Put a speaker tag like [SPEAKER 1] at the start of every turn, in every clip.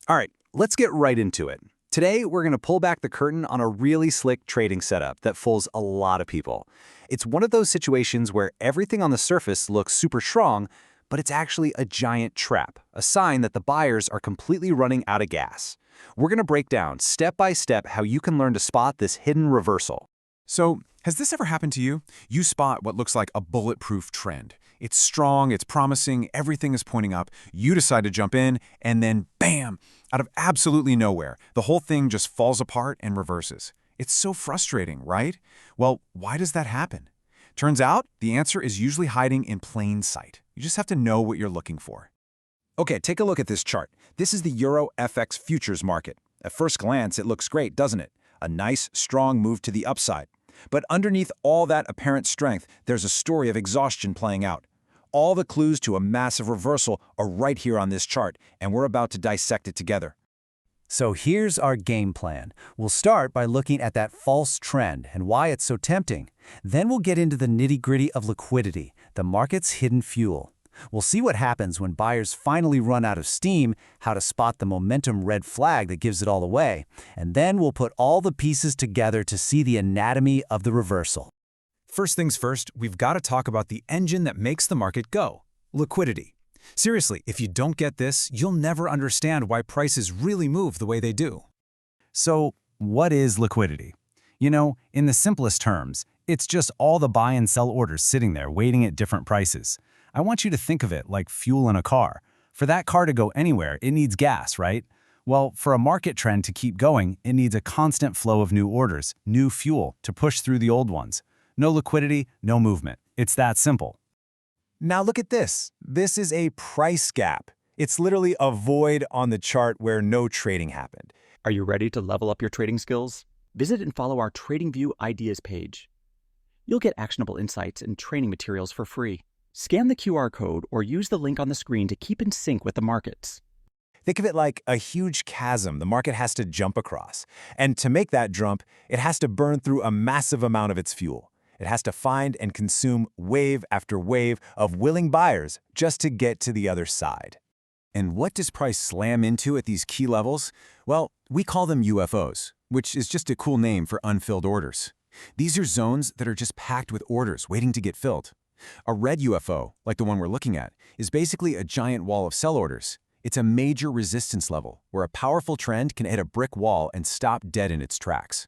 [SPEAKER 1] All right, let's get right into it. Today, we're going to pull back the curtain on a really slick trading setup that fools a lot of people. It's one of those situations where everything on the surface looks super strong, but it's actually a giant trap, a sign that the buyers are completely running out of gas. We're going to break down step by step how you can learn to spot this hidden reversal.
[SPEAKER 2] So, has this ever happened to you? You spot what looks like a bulletproof trend. It's strong, it's promising, everything is pointing up. You decide to jump in, and then bam! Out of absolutely nowhere, the whole thing just falls apart and reverses. It's so frustrating, right? Well, why does that happen? Turns out, the answer is usually hiding in plain sight. You just have to know what you're looking for.
[SPEAKER 1] Okay, take a look at this chart. This is the Euro FX futures market. At first glance, it looks great, doesn't it? A nice, strong move to the upside. But underneath all that apparent strength, there's a story of exhaustion playing out. All the clues to a massive reversal are right here on this chart, and we're about to dissect it together.
[SPEAKER 3] So here's our game plan. We'll start by looking at that false trend and why it's so tempting. Then we'll get into the nitty-gritty of liquidity, the market's hidden fuel. We'll see what happens when buyers finally run out of steam, how to spot the momentum red flag that gives it all away, and then we'll put all the pieces together to see the anatomy of the reversal.
[SPEAKER 2] First things first, we've got to talk about the engine that makes the market go: liquidity. Seriously, if you don't get this, you'll never understand why prices really move the way they do.
[SPEAKER 4] So, what is liquidity? You know, in the simplest terms, it's just all the buy and sell orders sitting there waiting at different prices. I want you to think of it like fuel in a car. For that car to go anywhere, it needs gas, right? Well, for a market trend to keep going, it needs a constant flow of new orders, new fuel, to push through the old ones. No liquidity, no movement. It's that simple.
[SPEAKER 5] Now look at this. This is a price gap. It's literally a void on the chart where no trading happened.
[SPEAKER 6] Are you ready to level up your trading skills? Visit and follow our TradingView Ideas page. You'll get actionable insights and training materials for free. Scan the QR code or use the link on the screen to keep in sync with the markets.
[SPEAKER 5] Think of it like a huge chasm the market has to jump across. And to make that jump, it has to burn through a massive amount of its fuel. It has to find and consume wave after wave of willing buyers just to get to the other side.
[SPEAKER 2] And what does price slam into at these key levels? Well, we call them UFOs, which is just a cool name for unfilled orders. These are zones that are just packed with orders waiting to get filled. A red UFO, like the one we're looking at, is basically a giant wall of sell orders. It's a major resistance level where a powerful trend can hit a brick wall and stop dead in its tracks.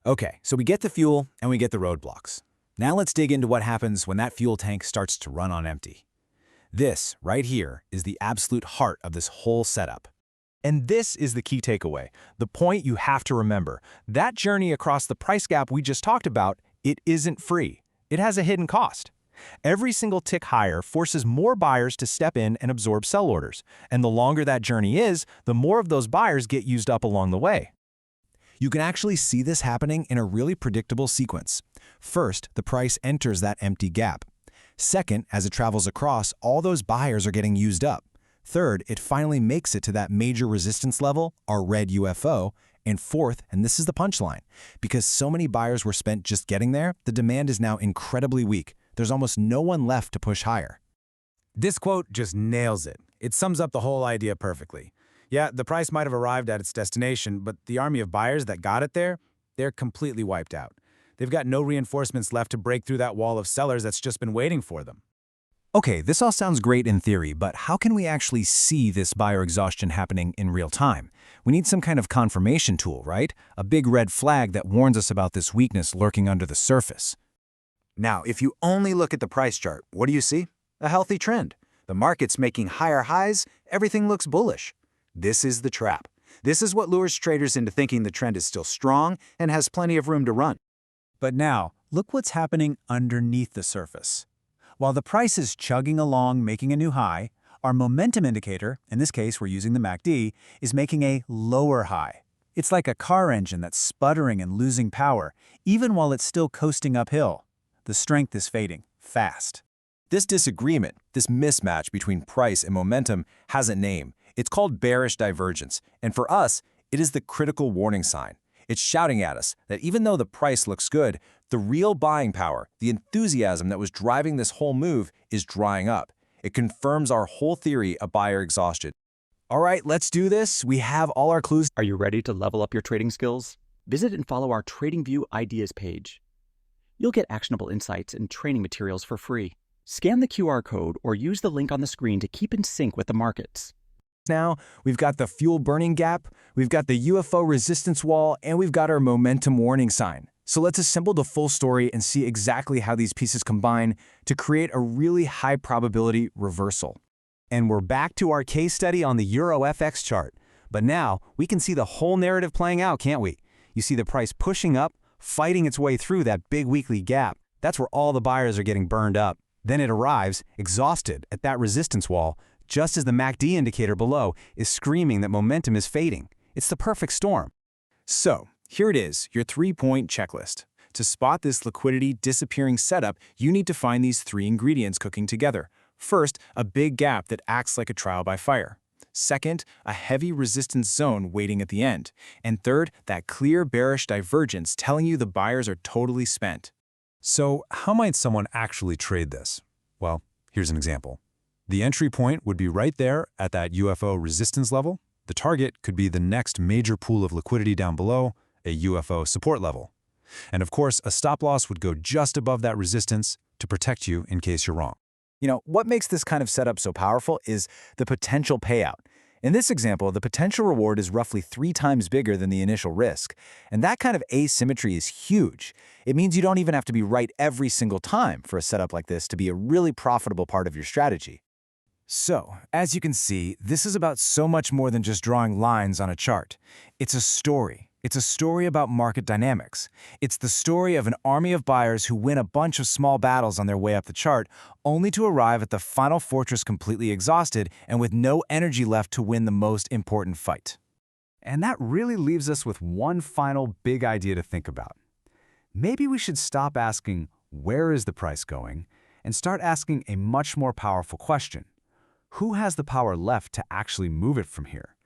[SPEAKER 5] Okay, so we get the fuel and we get the roadblocks. Now let's dig into what happens when that fuel tank starts to run on empty. This, right here, is the absolute heart of this whole setup. And this is the key takeaway, the point you have to remember. That journey across the price gap we just talked about, it isn't free. It has a hidden cost. Every single tick higher forces more buyers to step in and absorb sell orders. And the longer that journey is, the more of those buyers get used up along the way. You can actually see this happening in a really predictable sequence. First, the price enters that empty gap. Second, as it travels across, all those buyers are getting used up. Third, it finally makes it to that major resistance level, our red UFO. And fourth, and this is the punchline, because so many buyers were spent just getting there, the demand is now incredibly weak. There's almost no one left to push higher. This quote just nails it. It sums up the whole idea perfectly. Yeah, the price might have arrived at its destination, but the army of buyers that got it there, they're completely wiped out. They've got no reinforcements left to break through that wall of sellers that's just been waiting for them.
[SPEAKER 1] Okay, this all sounds great in theory, but how can we actually see this buyer exhaustion happening in real time? We need some kind of confirmation tool, right? A big red flag that warns us about this weakness lurking under the surface.
[SPEAKER 5] Now, if you only look at the price chart, what do you see? A healthy trend. The market's making higher highs, everything looks bullish. This is the trap. This is what lures traders into thinking the trend is still strong and has plenty of room to run.
[SPEAKER 3] But now, look what's happening underneath the surface. While the price is chugging along, making a new high, our momentum indicator, in this case we're using the MACD, is making a lower high. It's like a car engine that's sputtering and losing power, even while it's still coasting uphill. The strength is fading, fast.
[SPEAKER 5] This disagreement, this mismatch between price and momentum has a name. It's called bearish divergence, and for us, it is the critical warning sign. It's shouting at us that even though the price looks good, the real buying power, the enthusiasm that was driving this whole move is drying up. It confirms our whole theory of buyer exhaustion. All right, let's do this. We have all our clues.
[SPEAKER 6] Are you ready to level up your trading skills? Visit and follow our TradingView Ideas page. You'll get actionable insights and training materials for free. Scan the QR code or use the link on the screen to keep in sync with the markets.
[SPEAKER 5] Now, we've got the fuel burning gap, we've got the UFO resistance wall, and we've got our momentum warning sign. So let's assemble the full story and see exactly how these pieces combine to create a really high probability reversal.
[SPEAKER 3] And we're back to our case study on the Euro FX chart. But now we can see the whole narrative playing out, can't we? You see the price pushing up, fighting its way through that big weekly gap. That's where all the buyers are getting burned up. Then it arrives, exhausted, at that resistance wall, just as the MACD indicator below is screaming that momentum is fading. It's the perfect storm.
[SPEAKER 5] So, here it is, your 3-point checklist. To spot this liquidity disappearing setup, you need to find these 3 ingredients cooking together. First, a big gap that acts like a trial by fire. Second, a heavy resistance zone waiting at the end. And third, that clear bearish divergence telling you the buyers are totally spent.
[SPEAKER 2] So how might someone actually trade this? Well, here's an example. The entry point would be right there at that UFO resistance level. The target could be the next major pool of liquidity down below, a UFO support level. And of course, a stop loss would go just above that resistance to protect you in case you're wrong.
[SPEAKER 5] You know, what makes this kind of setup so powerful is the potential payout. In this example, the potential reward is roughly 3 times bigger than the initial risk. And that kind of asymmetry is huge. It means you don't even have to be right every single time for a setup like this to be a really profitable part of your strategy. So, as you can see, this is about so much more than just drawing lines on a chart. It's a story. It's a story about market dynamics. It's the story of an army of buyers who win a bunch of small battles on their way up the chart, only to arrive at the final fortress completely exhausted and with no energy left to win the most important fight.
[SPEAKER 4] And that really leaves us with one final big idea to think about. Maybe we should stop asking, where is the price going, and start asking a much more powerful question. Who has the power left to actually move it from here?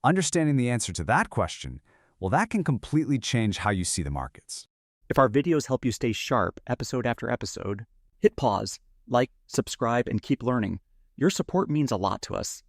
[SPEAKER 4] Understanding the answer to that question, well, that can completely change how you see the markets.
[SPEAKER 6] If our videos help you stay sharp episode after episode, hit pause, like, subscribe, and keep learning. Your support means a lot to us.